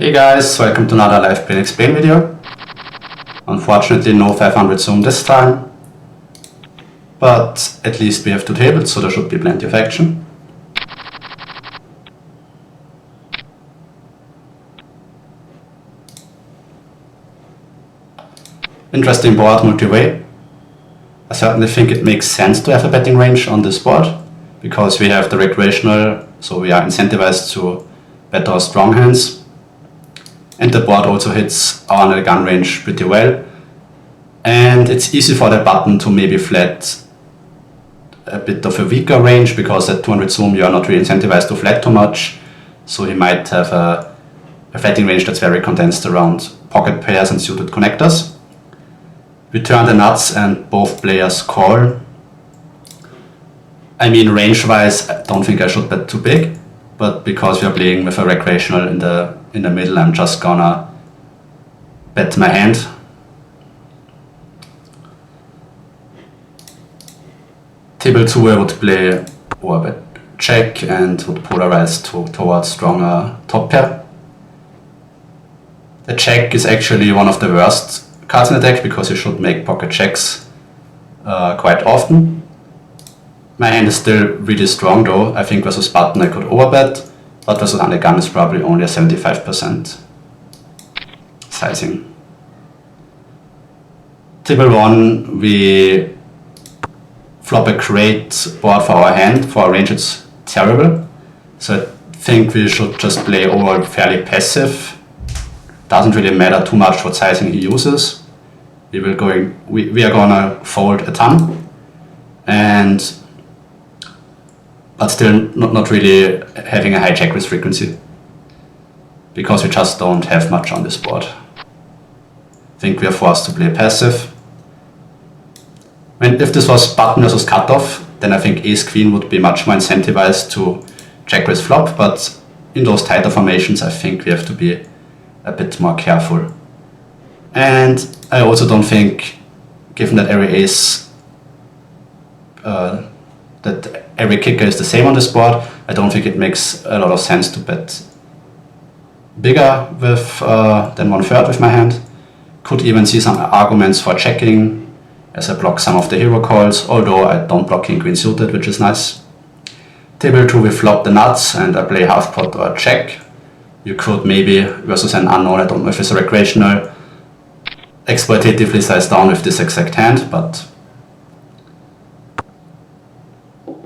Hey guys, welcome to another live Play&Explain video. Unfortunately no 500 zoom this time, but at least we have two tables, so there should be plenty of action. Interesting board, Multiway. I certainly think it makes sense to have a betting range on this board, because we have the recreational, so we are incentivized to bet our strong hands. And the board also hits our under the gun range pretty well. And it's easy for the button to maybe flat a bit of a weaker range, because at 200 zoom you are not really incentivized to flat too much. So he might have a flatting range that's very condensed around pocket pairs and suited connectors. We turn the nuts and both players call. I mean, range-wise, I don't think I should bet too big, but because we are playing with a recreational in the middle, I'm just gonna bet my hand. Table 2 I would play or bet check and would polarize towards stronger top pair. The check is actually one of the worst cards in the deck, because you should make pocket checks quite often. My hand is still really strong though. I think versus button I could overbet, but versus under gun is probably only a 75% sizing. Table 1 we flop a great board for our hand. For our range it's terrible, so I think we should just play overall fairly passive. Doesn't really matter too much what sizing he uses. We are gonna fold a ton, but still not really having a high check risk frequency, because we just don't have much on this board. I think we are forced to play passive. If this was button versus cutoff, then I think ace queen would be much more incentivized to check raise flop, but in those tighter formations I think we have to be a bit more careful. And I also don't think, given that every ace, that every kicker is the same on this board, I don't think it makes a lot of sense to bet bigger with than 1/3 with my hand. Could even see some arguments for checking, as I block some of the hero calls, although I don't block king queen suited, which is nice. Table 2 we flop the nuts and I play half pot or check. You could maybe, versus an unknown, I don't know if it's a recreational, exploitatively size down with this exact hand, but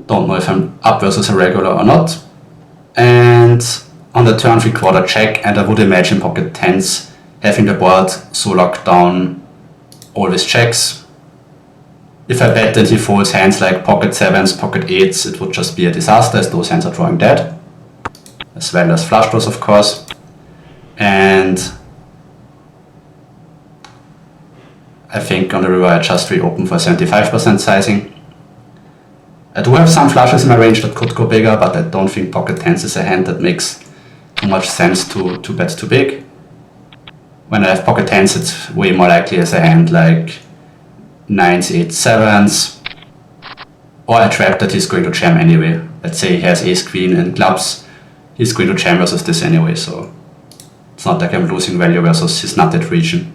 don't know if I'm up versus a regular or not. And on the turn 3/4 check, and I would imagine pocket 10s having the board so locked down always checks. If I bet and he folds hands like pocket 7s, pocket 8s, it would just be a disaster, as those hands are drawing dead, as well as flush draws of course. And I think on the river I just reopen for 75% sizing. I do have some flushes in my range that could go bigger, but I don't think pocket 10s is a hand that makes too much sense to bet too big. When I have pocket 10s, it's way more likely as a hand like 9s, 8s, 7s, or a trap that he's going to jam anyway. Let's say he has ace queen and clubs, he's going to jam versus this anyway, so it's not like I'm losing value versus his nutted region.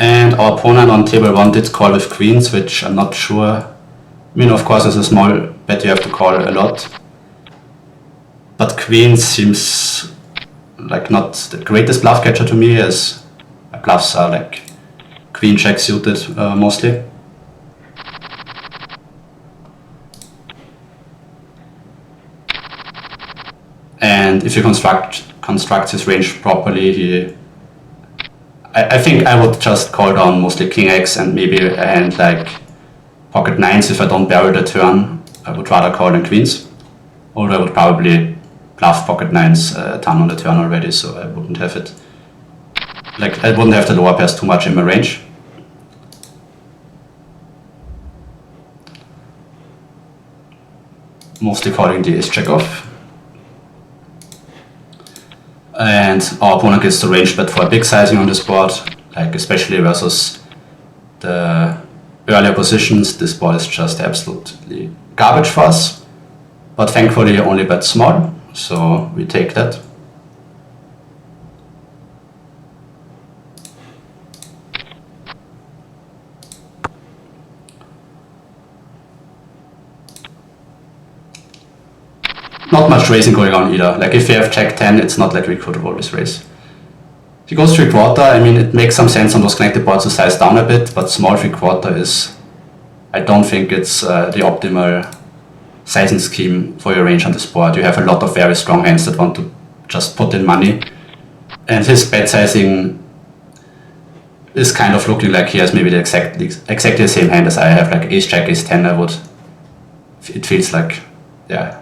And our opponent on table 1 did call with queens, which I'm not sure. I mean, of course, as a small bet you have to call a lot, but queens seems like not the greatest bluff catcher to me, as bluffs are like queen check suited mostly. And if you construct his range properly, I think I would just call down mostly king x and maybe a hand like pocket 9s. If I don't barrel the turn, I would rather call than queens. Although I would probably bluff pocket 9s a ton on the turn already, so I wouldn't have it. Like, I wouldn't have the lower pairs too much in my range. Mostly calling the ace check off. And our opponent gets the range bet for a big sizing on this board, like especially versus the earlier positions. This board is just absolutely garbage for us, but thankfully he only bet small, so we take that. Not much raising going on either. Like if we have Jack 10, it's not like we could always raise. If he goes 3/4, I mean, it makes some sense on those connected boards to size down a bit, but small 3/4 is, I don't think it's the optimal sizing scheme for your range on this board. You have a lot of very strong hands that want to just put in money, and his bet sizing is kind of looking like he has maybe the exactly the same hand as I have, like ace jack, ace 10. It feels like, yeah.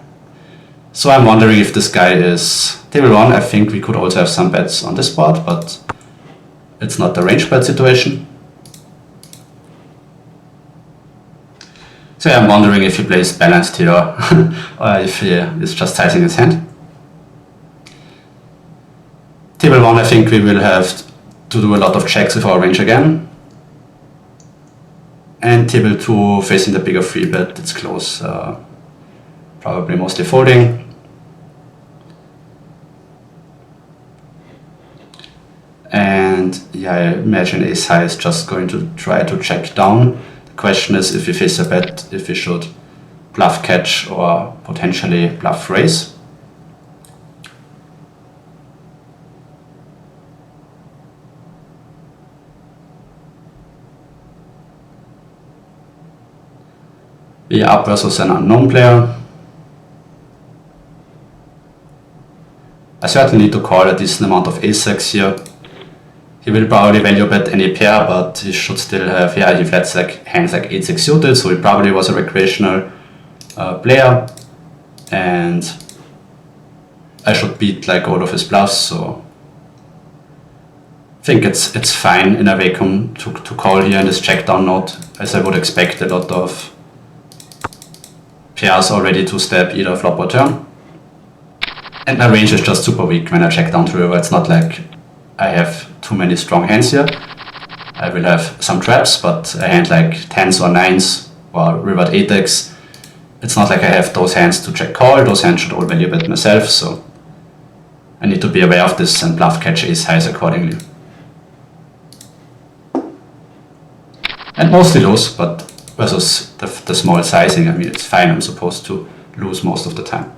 So I'm wondering if this guy is table 1. I think we could also have some bets on this board, but it's not the range bet situation. So I'm wondering if he plays balanced here or if he is just sizing his hand. Table 1, I think we will have to do a lot of checks with our range again. And table 2, facing the bigger free bet, it's close. Probably mostly folding. And yeah, I imagine ace high is just going to try to check down. The question is, if we face a bet, if we should bluff catch or potentially bluff raise. We are up versus an unknown player. I certainly need to call a decent amount of ace-6 here. He will probably value bet any pair, but he should still have, yeah, he flats like hands like 8-6 suited, so he probably was a recreational player, and I should beat like all of his bluffs, so I think it's fine in a vacuum to call here in this check down node, as I would expect a lot of pairs already to step either flop or turn. And my range is just super weak when I check down to river. It's not like I have too many strong hands here. I will have some traps, but a hand like 10s or 9s or rivered 8x, it's not like I have those hands to check call. Those hands should all value bet myself, so I need to be aware of this and bluff catch ace highs accordingly. And mostly lose, but versus the small sizing, I mean, it's fine. I'm supposed to lose most of the time.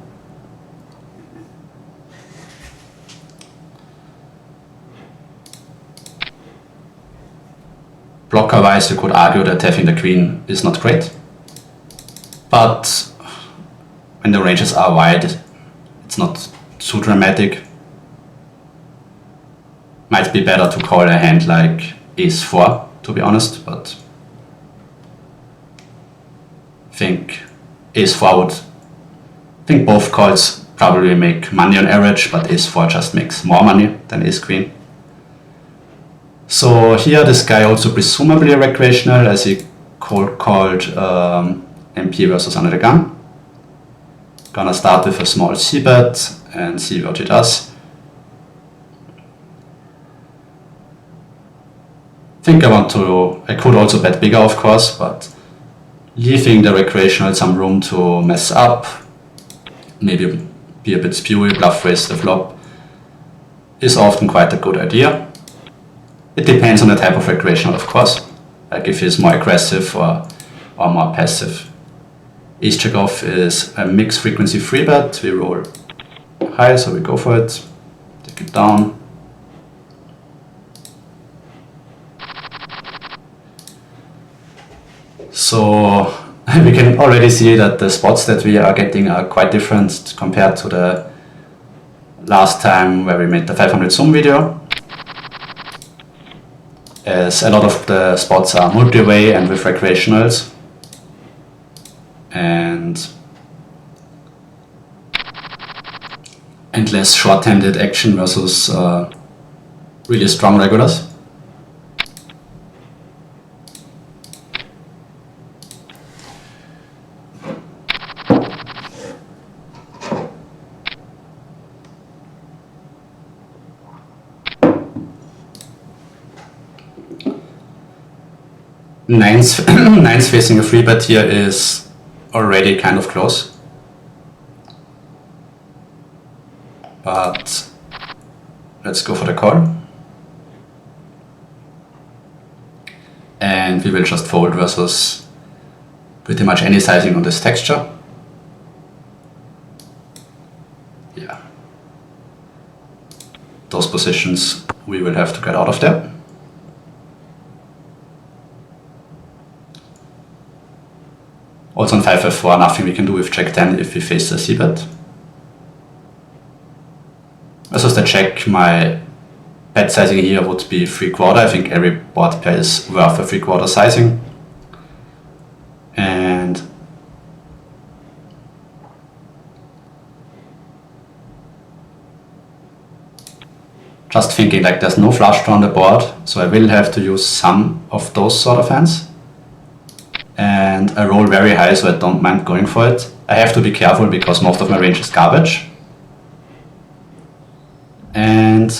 Blocker wise, you could argue that having the queen is not great, but when the ranges are wide, it's not too dramatic. Might be better to call a hand like ace 4, to be honest, but I think ace 4 would, I think both calls probably make money on average, but ace 4 just makes more money than ace queen. So here this guy also presumably a recreational, as he called MP versus under the gun. Gonna start with a small c-bet and see what he does. I think I could also bet bigger, of course, but leaving the recreational some room to mess up, maybe be a bit spewy, bluff raise the flop, is often quite a good idea. It depends on the type of recreational, of course, like if he's more aggressive or more passive. Ace check off is a mixed frequency free bet. We roll high, so we go for it, take it down. So we can already see that the spots that we are getting are quite different compared to the last time where we made the 500 zoom video. As a lot of the spots are multi-way and with recreationals, and less short-handed action versus really strong regulars. Nines facing a free bet here is already kind of close. But let's go for the call. And we will just fold versus pretty much any sizing on this texture. Yeah. Those positions we will have to get out of there. Also on 5f4, nothing we can do with check 10 if we face the c-bet. Versus the check, my bet sizing here would be 3/4. I think every board pair is worth a 3/4 sizing. And just thinking, like, there's no flush draw on the board, so I will have to use some of those sort of hands. And I roll very high, so I don't mind going for it. I have to be careful because most of my range is garbage. And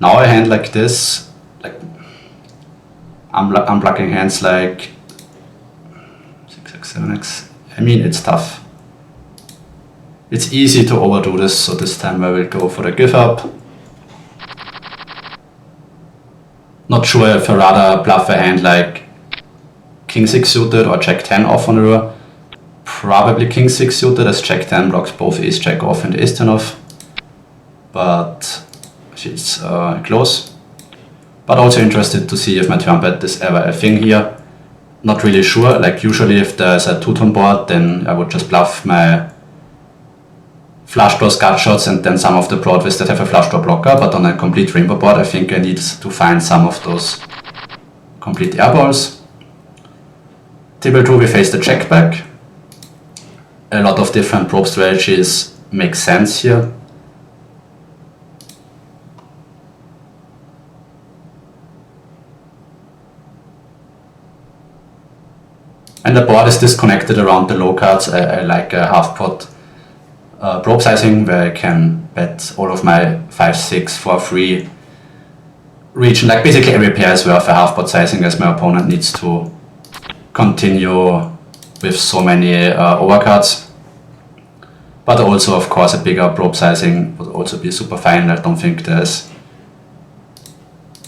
now I hand like this, like I'm blocking hands like 6x, 7x. I mean, it's tough. It's easy to overdo this, so this time I will go for the give up. Not sure if I rather bluff a hand like King 6 suited or Jack 10 off on the river. Probably King 6 suited, as Jack 10 blocks both Ace Jack off and Ace 10 off. But it's close. But also interested to see if my turn bet is ever a thing here. Not really sure, like usually if there's a two-tone board, then I would just bluff my flush draws, gut shots, and then some of the broadways that have a flush draw blocker. But on a complete rainbow board, I think I need to find some of those complete airballs. Table 2, we face the check back. A lot of different probe strategies make sense here. And the board is disconnected around the low cards. I like a half pot probe sizing where I can bet all of my 5, 6, 4, 3 region. Like basically every pair is worth a half pot sizing, as my opponent needs to continue with so many overcards. But also, of course, a bigger probe sizing would also be super fine. I don't think there's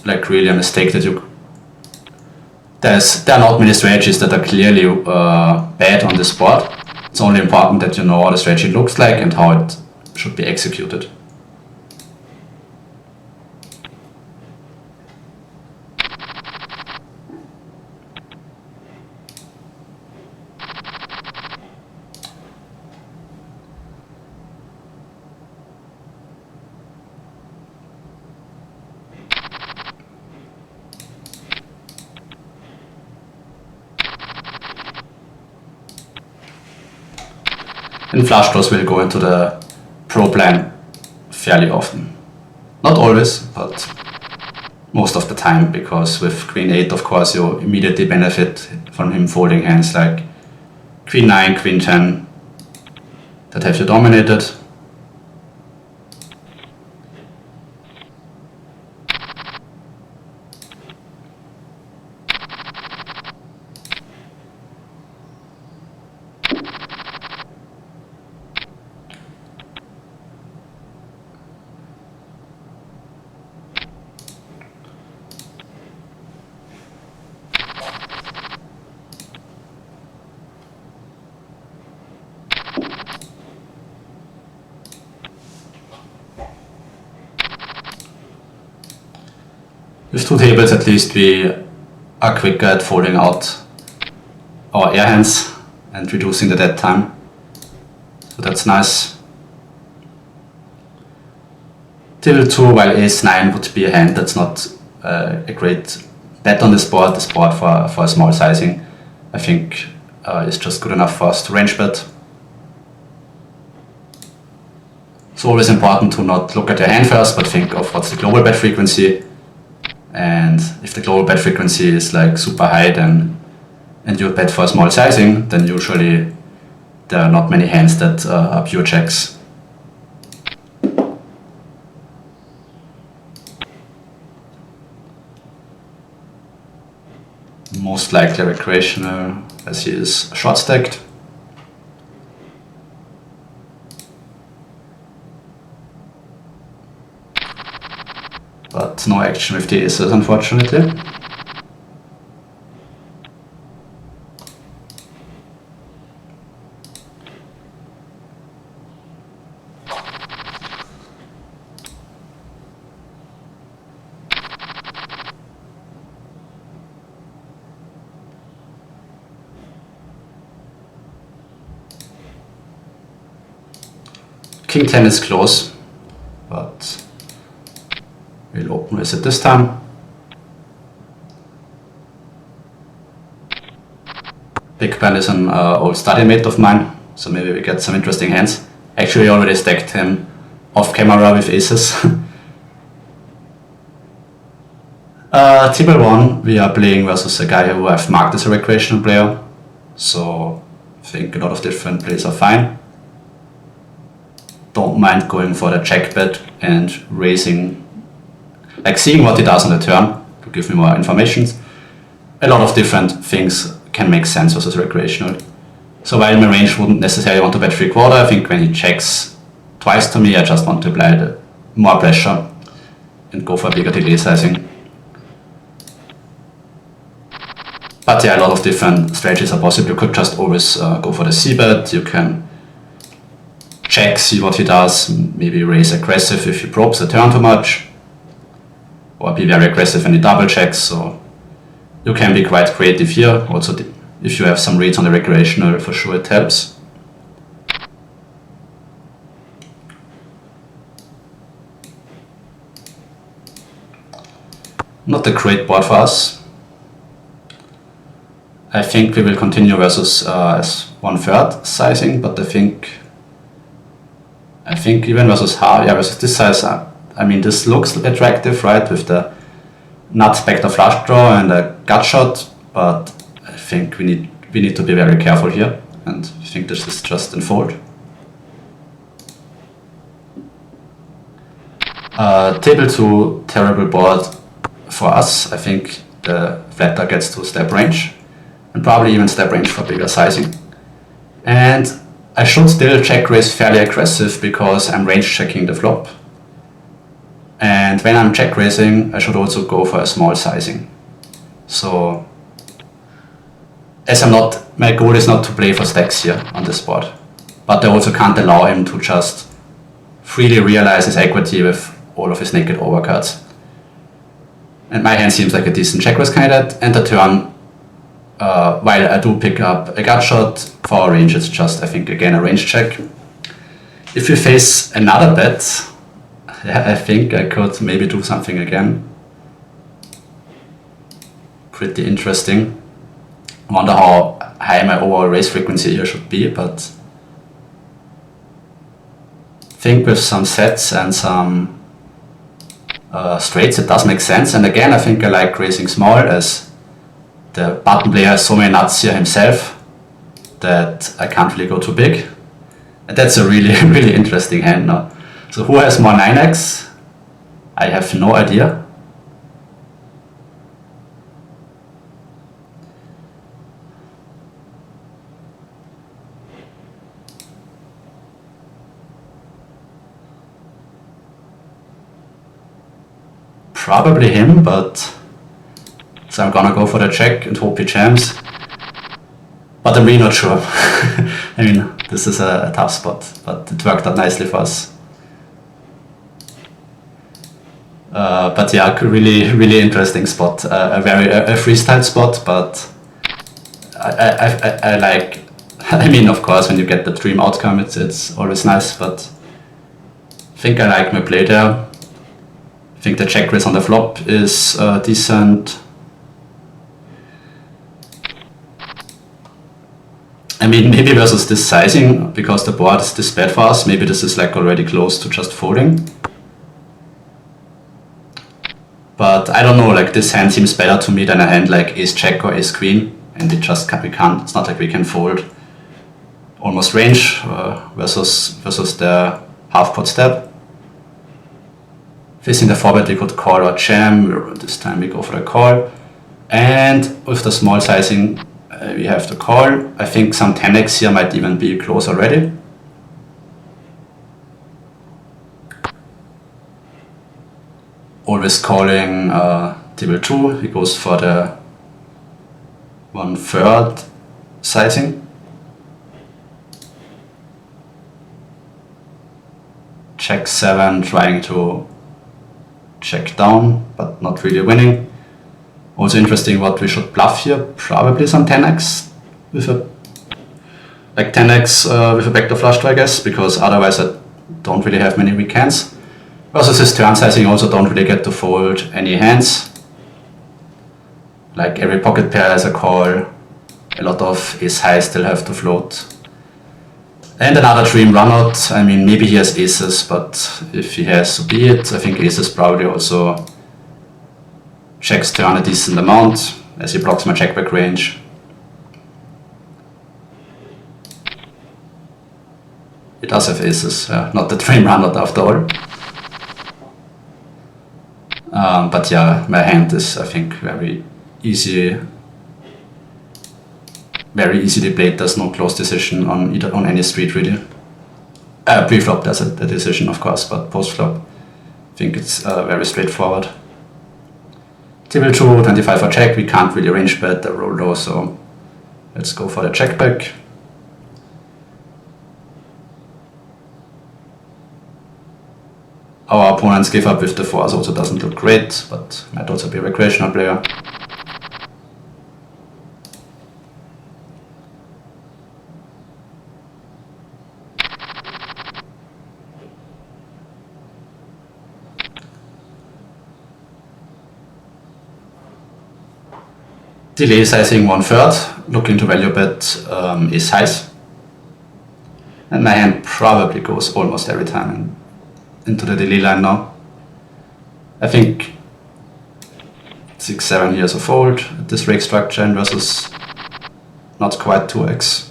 like really a mistake that you... There are not many strategies that are clearly bad on this board. It's only important that you know how the strategy looks like and how it should be executed. And flush draws will go into the probe line fairly often. Not always, but most of the time, because with Queen 8, of course, you immediately benefit from him folding hands like Queen 9, Queen 10 that have you dominated. With two tables, at least we are quicker at folding out our air hands and reducing the dead time. So that's nice. Table 2, while Ace 9 would be a hand that's not a great bet on this board. This board for a small sizing, I think, is just good enough for us to range bet. It's always important to not look at your hand first, but think of what's the global bet frequency. And if the global bet frequency is like super high, then and you bet for a small sizing, then usually there are not many hands that are pure checks. Most likely recreational, as he is short stacked. But no action with the aces, unfortunately. King 10 is close, but we'll open with it this time. Big Ben is an old study mate of mine, so maybe we get some interesting hands. Actually, I already stacked him off camera with aces. Table 1, we are playing versus a guy who I've marked as a recreational player, so I think a lot of different plays are fine. Don't mind going for the check bet and raising, like seeing what he does on the turn to give me more information. A lot of different things can make sense versus recreational. So while my range wouldn't necessarily want to bet 3/4, I think when he checks twice to me, I just want to apply the more pressure and go for a bigger delay sizing. But yeah, a lot of different strategies are possible. You could just always go for the c-bet. You can check, see what he does, maybe raise aggressive if he probes the turn too much, or be very aggressive when he double checks. So you can be quite creative here. Also, if you have some reads on the recreational, for sure it helps. Not a great board for us. I think we will continue versus as 1/3 sizing, but I think even versus half, yeah, versus this size, I mean, this looks attractive, right, with the nut spectre flush draw and a gut shot, but I think we need to be very careful here, and I think this is just in fold. Table 2, terrible board for us. I think the flatter gets to step range, and probably even step range for bigger sizing. And I should still check raise fairly aggressive because I'm range checking the flop. And when I'm check raising, I should also go for a small sizing. So, as my goal is not to play for stacks here on this board, but I also can't allow him to just freely realize his equity with all of his naked overcards. And my hand seems like a decent check raise candidate, and the turn, while I do pick up a gut shot, for our range it's just, I think, again a range check. If we face another bet, yeah, I think I could maybe do something again. Pretty interesting. I wonder how high my overall raise frequency here should be, but I think with some sets and some straights it does make sense. And again, I think I like raising small, as the button player has so many nuts here himself that I can't really go too big. And that's a really, really interesting hand now. So who has more 9x? I have no idea. Probably him, but so I'm gonna go for the check and hope he jams. But I'm really not sure. I mean, this is a tough spot, but it worked out nicely for us. But yeah, really, really interesting spot. A freestyle spot, but I like. I mean, of course, when you get the dream outcome, it's always nice. But I think I like my play there. I think the check raise on the flop is decent. I mean, maybe versus this sizing, because the board is this bad for us, maybe this is like already close to just folding. But I don't know, like this hand seems better to me than a hand like ace check or ace queen, and we can't, it's not like we can fold almost range versus the half pot step. Facing the 4-bet we could call or jam, this time we go for the call. And with the small sizing, We have to call. I think some 10x here might even be close already. Always calling table 2. He goes for the 1/3 sizing. Check 7, trying to check down, but not really winning. Also interesting what we should bluff here. Probably some 10x with a 10x with a backdoor flush draw, I guess, because otherwise I don't really have many weak hands. Versus his turn sizing, also don't really get to fold any hands. Like every pocket pair has a call. A lot of ace high still have to float. And another dream runout. I mean, maybe he has aces, but if he has, so be it. I think aces probably also checks turn a decent amount as he blocks my checkback range. He does have aces, not the dream runout after all. But yeah, my hand is, I think, very easily played. There's no close decision on any street really. Pre-flop there's a decision, of course, but post-flop I think it's very straightforward. Table 2, 25 for check. We can't really range bet the roll low, so let's go for the check back. Our opponents give up with the 4s, also doesn't look great, but might also be a recreational player. Delay sizing 1/3, looking to value bet ace highs. And my hand probably goes almost every time into the delay line now. I think 6-7 here is a fold at this rake structure and versus not quite 2x.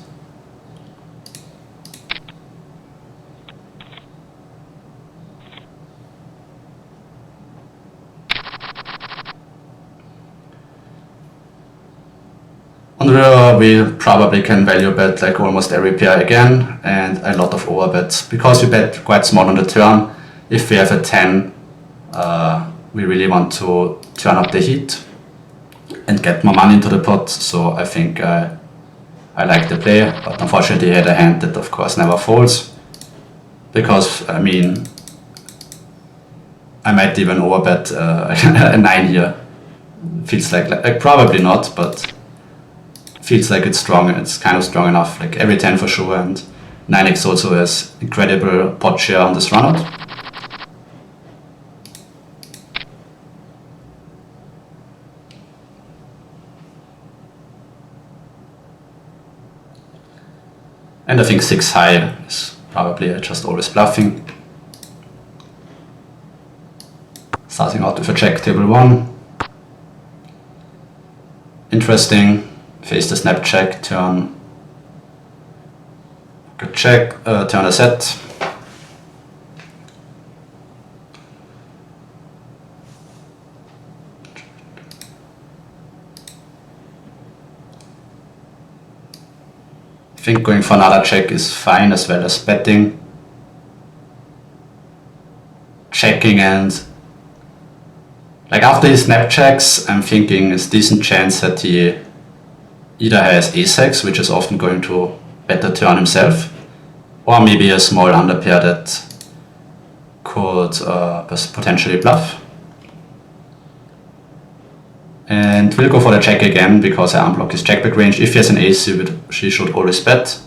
On the river, we probably can value bet like almost every pair again, and a lot of overbets. Because we bet quite small on the turn, if we have a 10, we really want to turn up the heat and get more money into the pot, so I think I like the play, but unfortunately he had a hand that of course never folds, because I mean, I might even overbet a 9 here. Feels like probably not, but feels like it's strong. It's kind of strong enough. Like every 10 for sure, and 9x also has incredible pot share on this runout. And I think 6 high is probably just always bluffing. Starting out with a check, table 1. Interesting. Face the snap check, turn good check, turn a set. I think going for another check is fine, as well as betting. Checking, and like after he snap checks, I'm thinking it's decent chance that he either has ace-x, which is often going to bet the turn himself, or maybe a small underpair that could potentially bluff. And we'll go for the check again, because I unblock his checkback range. If he has an ace, she should always bet.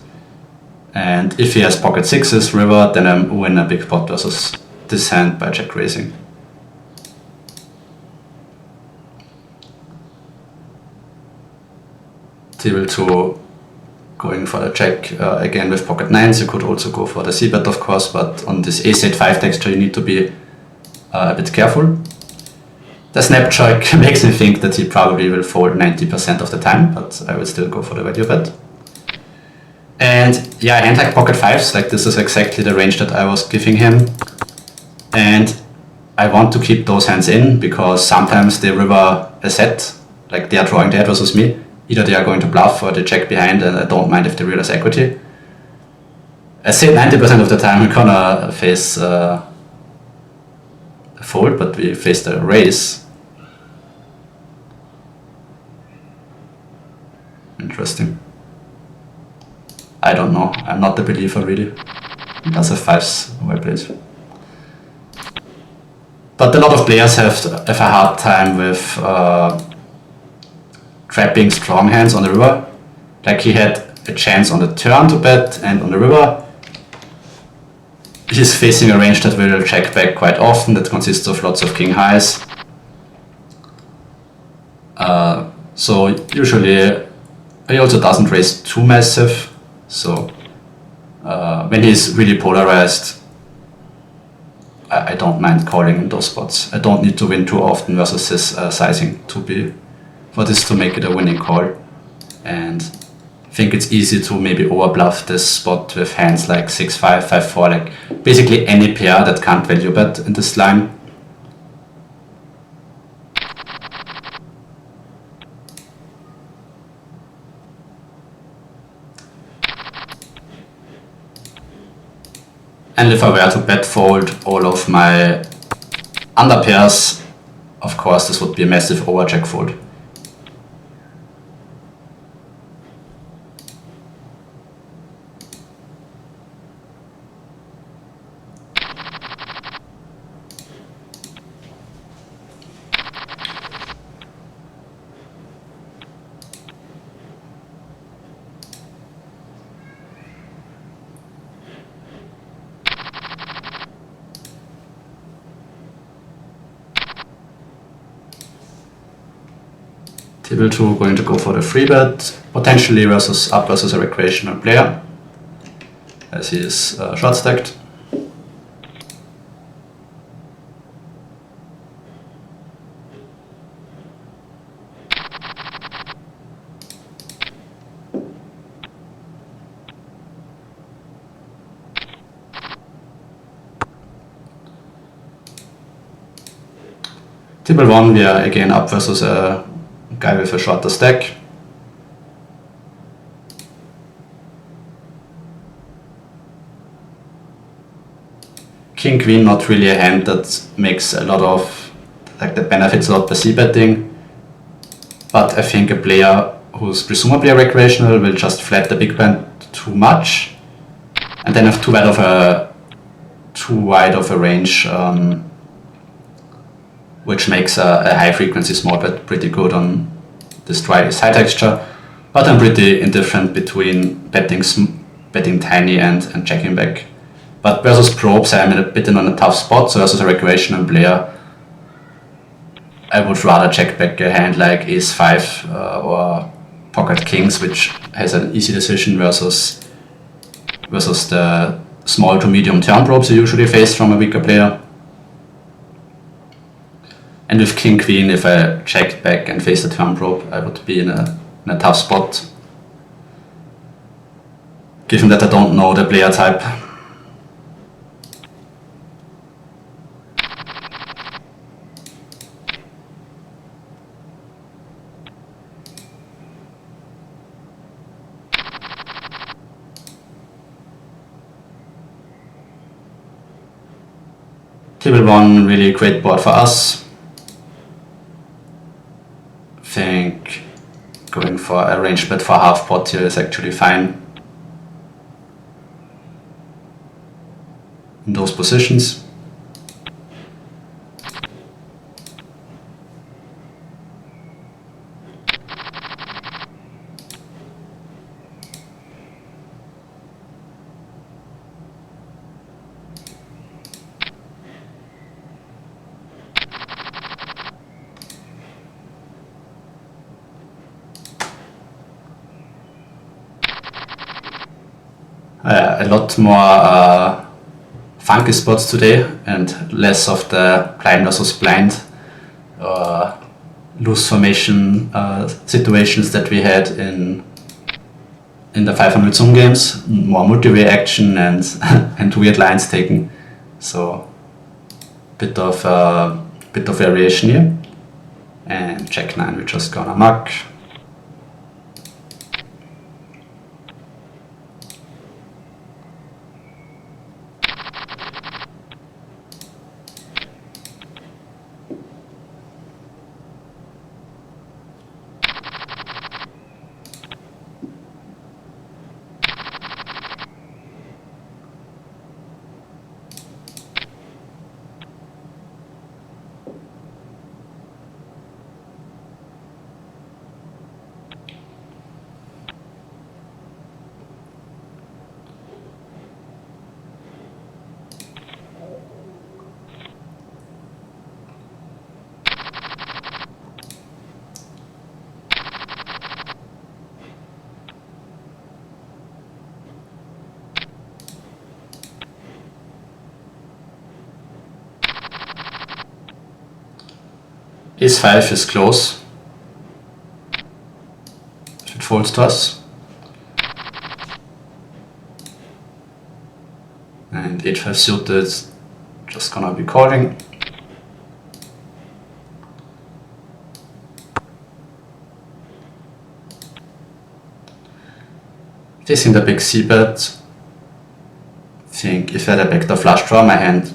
And if he has pocket 6s, river, then I win a big pot versus this hand by check raising. Table 2, going for the check again with pocket 9s. You could also go for the c-bet, of course, but on this ace-8 5 texture you need to be a bit careful. The snap check makes me think that he probably will fold 90% of the time, but I will still go for the value bet. And yeah, hand like pocket 5s, like this is exactly the range that I was giving him. And I want to keep those hands in, because sometimes they river a set, like they are drawing dead versus me. either they are going to bluff or they check behind, and I don't mind if they realize equity. I say 90% of the time we're gonna face a fold, but we faced a raise. Interesting. I don't know. I'm not the believer really. It does have fives, well played. But a lot of players have a hard time with trapping strong hands on the river. Like he had a chance on the turn to bet and on the river. He's facing a range that will check back quite often, that consists of lots of king highs. So usually he also doesn't raise too massive. So when he's really polarized, I don't mind calling in those spots. I don't need to win too often versus his sizing for this to make it a winning call. And I think it's easy to maybe overbluff this spot with hands like 6-5, 5-4, like basically any pair that can't value bet in this line. And if I were to bet fold all of my under pairs, of course this would be a massive overcheck fold. Table 2 going to go for the free bet, potentially up versus a recreational player, as he is short stacked. Table 1 we are again up versus a guy with a shorter stack. King Queen, not really a hand that makes a lot of, like that benefits a lot by c-betting, but I think a player who's presumably a recreational will just flat the big blind too much and then have too wide of a range, which makes a high frequency small bet pretty good on this high texture, but I'm pretty indifferent between betting tiny and checking back. But versus probes I'm a bit in on a tough spot, so versus a recreational player I would rather check back a hand like ace-5 or pocket kings, which has an easy decision versus the small to medium turn probes you usually face from a weaker player. And with king queen, if I checked back and faced the turn probe, I would be in a tough spot, given that I don't know the player type. Table 1, really great board for us. I think going for a range bet for half pot here is actually fine in those positions. A lot more funky spots today and less of the blind versus blind loose formation situations that we had in the 500 Zoom games. More multi-way action and and weird lines taken. So bit of variation here. And check 9, we're just gonna muck. Ace-5 is close. If it folds to us. And H5 suited, just gonna be calling. Facing the big c-bet. I think if I had a backdoor flush draw, my hand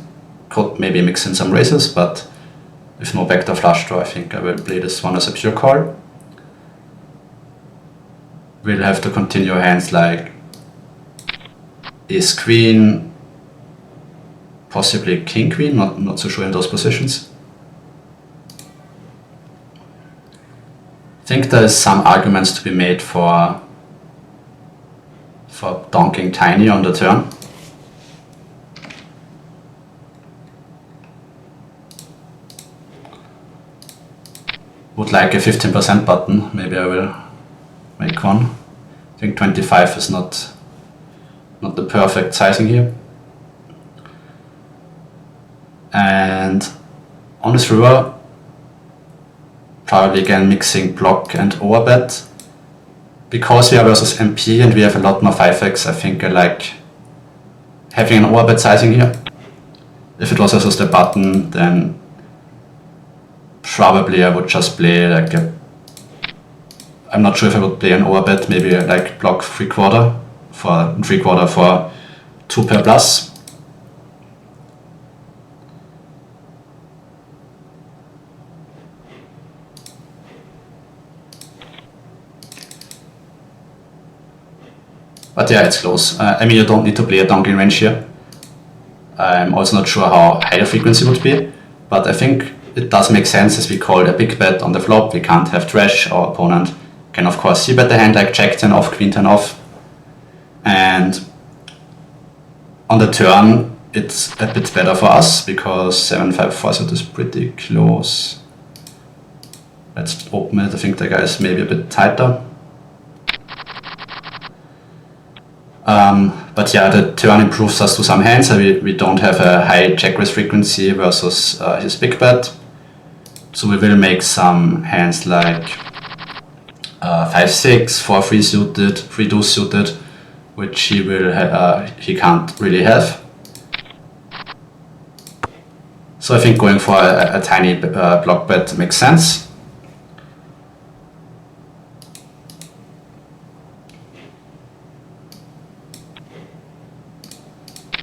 could maybe mix in some raises, but with no backdoor flush draw, I think I will play this one as a pure call. We'll have to continue hands like Ace Queen, possibly King Queen, not so sure in those positions. I think there's some arguments to be made for donking tiny on the turn. Would like a 15% button, maybe I will make one. I think 25 is not the perfect sizing here. And on this river, probably again mixing block and overbet. Because we are versus MP and we have a lot more 5x, I think I like having an overbet sizing here. If it was versus the button, then probably I would just play like a, I'm not sure if I would play an overbet, maybe like block 3/4 for 2 pair plus. But yeah, it's close. I mean, you don't need to play a donking range here. I'm also not sure how high the frequency would be, but I think it does make sense as we call a big bet on the flop. We can't have trash. Our opponent can of course c-bet the hand like Jack 10 off, Queen 10 off. And on the turn, it's a bit better for us because 7-5 4-suit is pretty close. Let's open it. I think the guy is maybe a bit tighter. But yeah, the turn improves us to some hands, so we don't have a high check raise frequency versus his big bet. So we will make some hands like 5-6, 4-3 suited, 3-2 suited, which he can't really have. So I think going for a tiny block bet makes sense.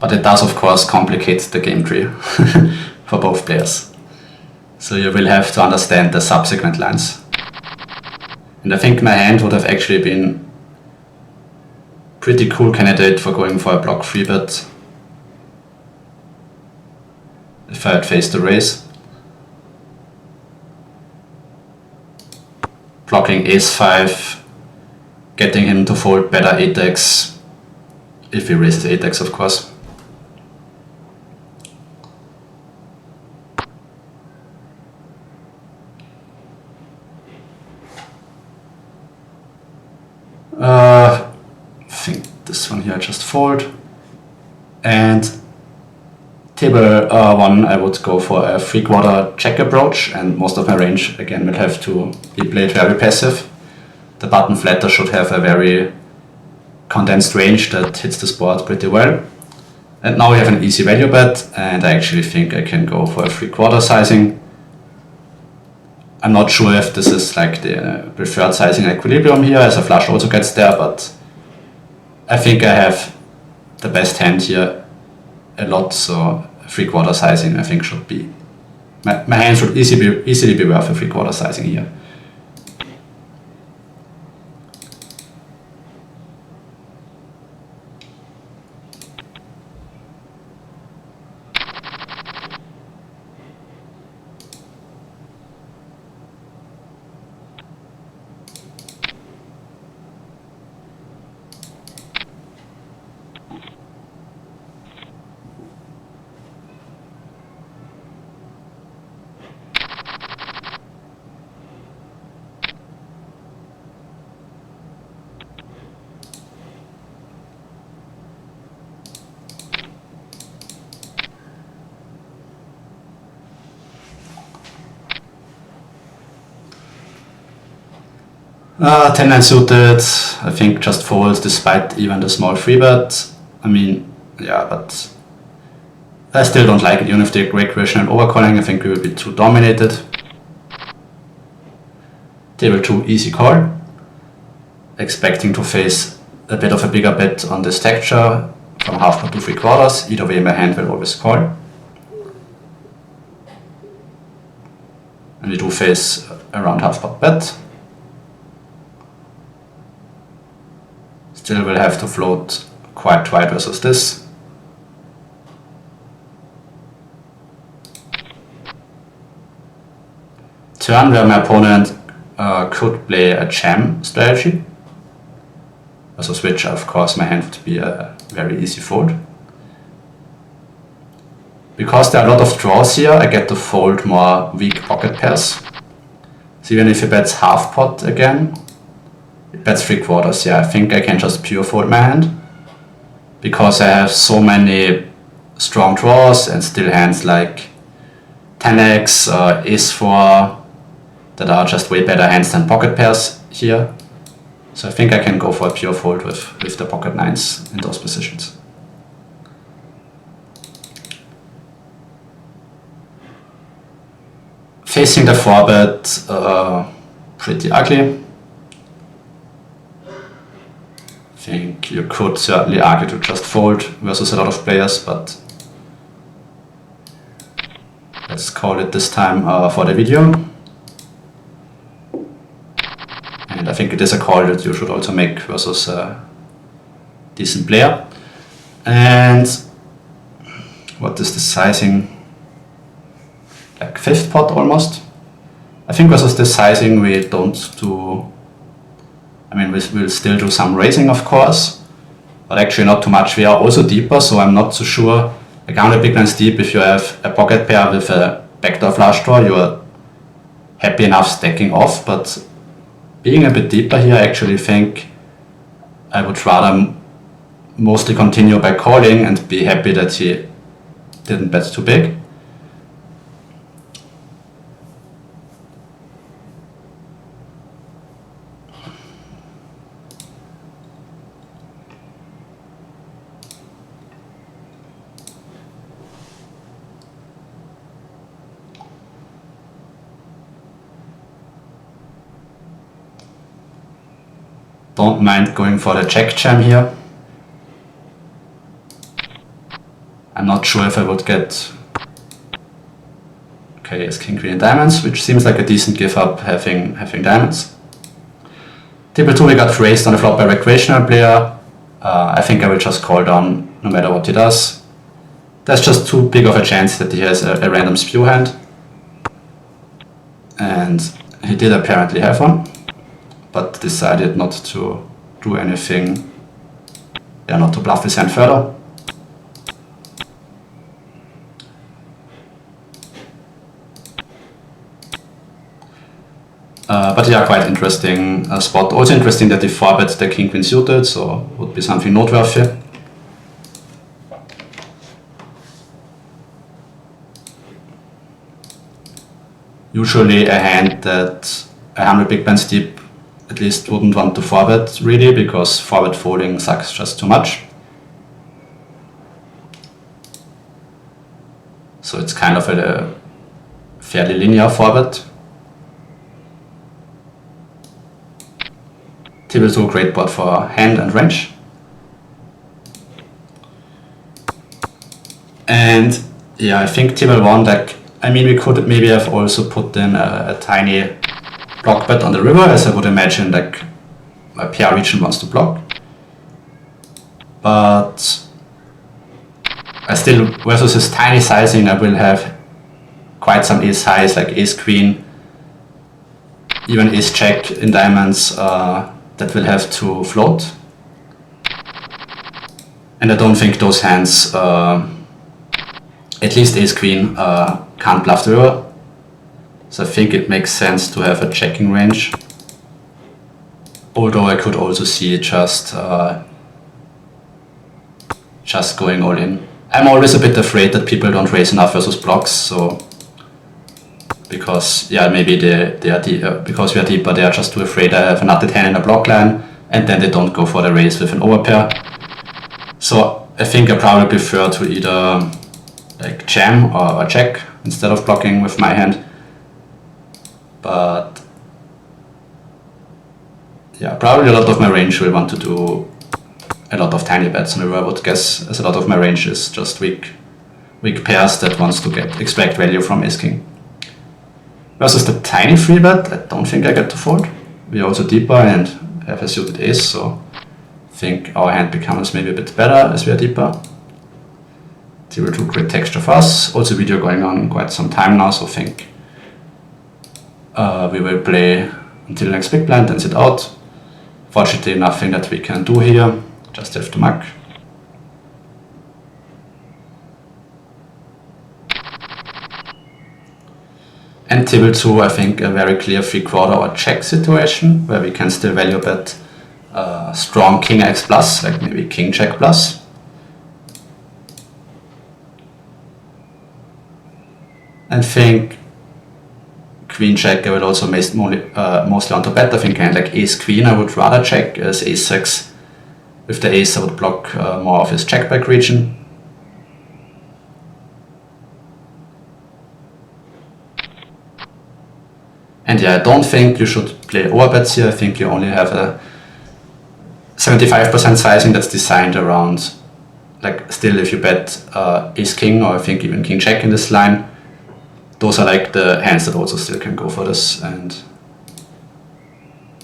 But it does of course complicate the game tree for both players. So you will have to understand the subsequent lines. And I think my hand would have actually been pretty cool candidate for going for a block 3-bet if I had faced the raise. Blocking Ace-5, getting him to fold better 8x, if he raises 8x of course. I think this one here I just fold. And table 1 I would go for a 3/4 check approach, and most of my range again will have to be played very passive. The button flatter should have a very condensed range that hits this board pretty well. And now we have an easy value bet, and I actually think I can go for a 3/4 sizing. I'm not sure if this is like the preferred sizing equilibrium here, as a flush also gets there, but I think I have the best hand here a lot, so 3/4 sizing I think should be, my hand should easily be worth a 3/4 sizing here. 10-9 suited, I think just folds despite even the small free bet. I mean, yeah, but I still don't like it, even if the recreational overcalling, I think we will be too dominated. Table 2, easy call. Expecting to face a bit of a bigger bet on this texture from half pot to 3/4. Either way, my hand will always call. And we do face around half pot bet. Still will have to float quite wide versus this. Turn where my opponent could play a jam strategy. Also switch, of course, my hand would be a very easy fold. Because there are a lot of draws here, I get to fold more weak pocket pairs. So even if he bets half pot again, it bets 3/4, yeah, I think I can just pure fold my hand. Because I have so many strong draws and still hands like 10x, Ace-4, that are just way better hands than pocket pairs here. So I think I can go for a pure fold with the pocket 9s in those positions. Facing the 4-bet, pretty ugly. I think you could certainly argue to just fold versus a lot of players, but let's call it this time for the video. And I think it is a call that you should also make versus a decent player. And what is the sizing? Like 5th pot almost. I think versus this sizing we don't do, I mean we'll still do some raising of course, but actually not too much. We are also deeper, so I'm not so sure. Like 100 big blinds deep, if you have a pocket pair with a backdoor flush draw, you are happy enough stacking off, but being a bit deeper here, I actually think I would rather mostly continue by calling and be happy that he didn't bet too big. Don't mind going for the check jam here. I'm not sure if I would get, okay, it's king, queen and diamonds, which seems like a decent give up having diamonds. Table 2 we got raised on the flop by recreational player. I think I will just call down no matter what he does. There's just too big of a chance that he has a random spew hand. And he did apparently have one, but decided not to do anything, yeah, not to bluff his hand further. But yeah, quite interesting spot. Also interesting that he 4-bet the king queen suited, so would be something noteworthy. Usually a hand that 100 big blinds deep at least wouldn't want to 4-bet really, because 4-bet folding sucks just too much. So it's kind of a fairly linear 4-bet. Table 2, great board for hand and range. And yeah, I think table 1, like, I mean, we could maybe have also put in a tiny block bet on the river, as I would imagine like a pair region wants to block. But I still, versus his tiny sizing, I will have quite some ace highs like ace queen, even ace jack in diamonds that will have to float. And I don't think those hands, at least ace queen, can't bluff the river. So I think it makes sense to have a checking range. Although I could also see just going all in. I'm always a bit afraid that people don't raise enough versus blocks, so because maybe they are because we are deeper, they are just too afraid I have a nutted hand in a block line, and then they don't go for the raise with an overpair. So I think I probably prefer to either like jam or check instead of blocking with my hand. But yeah, probably a lot of my range will want to do a lot of tiny bets, and I would guess as a lot of my range is just weak pairs that wants to extract value from ace-king. Versus the tiny free bet, I don't think I get to fold. We are also deeper and have a suited ace, so I think our hand becomes maybe a bit better as we are deeper. 0-2 great texture for us. Also video going on quite some time now, so I think we will play until next big blind and sit out. Fortunately nothing that we can do here, just have to muck. And table 2, I think a very clear 3/4 or check situation, where we can still value bet strong king x plus, like maybe king check plus. And think queen check I would also mostly want to bet. I think kind of like ace queen I would rather check, as ace 6 with the ace I would block more of his check back region. And yeah, I don't think you should play overbets here. I think you only have a 75% sizing that's designed around, like, still if you bet ace king, or I think even king check in this line, those are like the hands that also still can go for this. And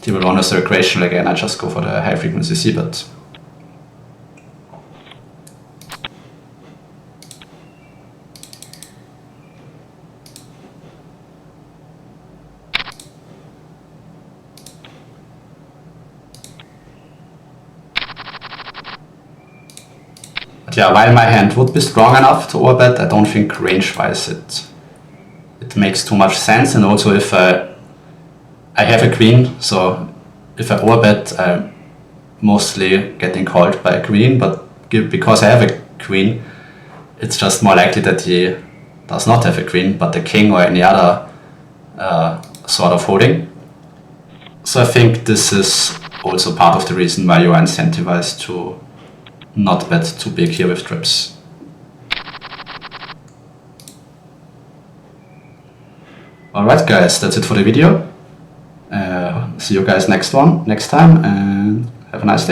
table 1 is the recreational again, I just go for the high frequency c bet. But yeah, while my hand would be strong enough to overbet, I don't think range-wise it makes too much sense. And also if I have a queen, so if I overbet, I'm mostly getting called by a queen, but because I have a queen, it's just more likely that he does not have a queen, but the king or any other sort of holding. So I think this is also part of the reason why you are incentivized to not bet too big here with trips. Alright guys, that's it for the video. See you guys next time, and have a nice day.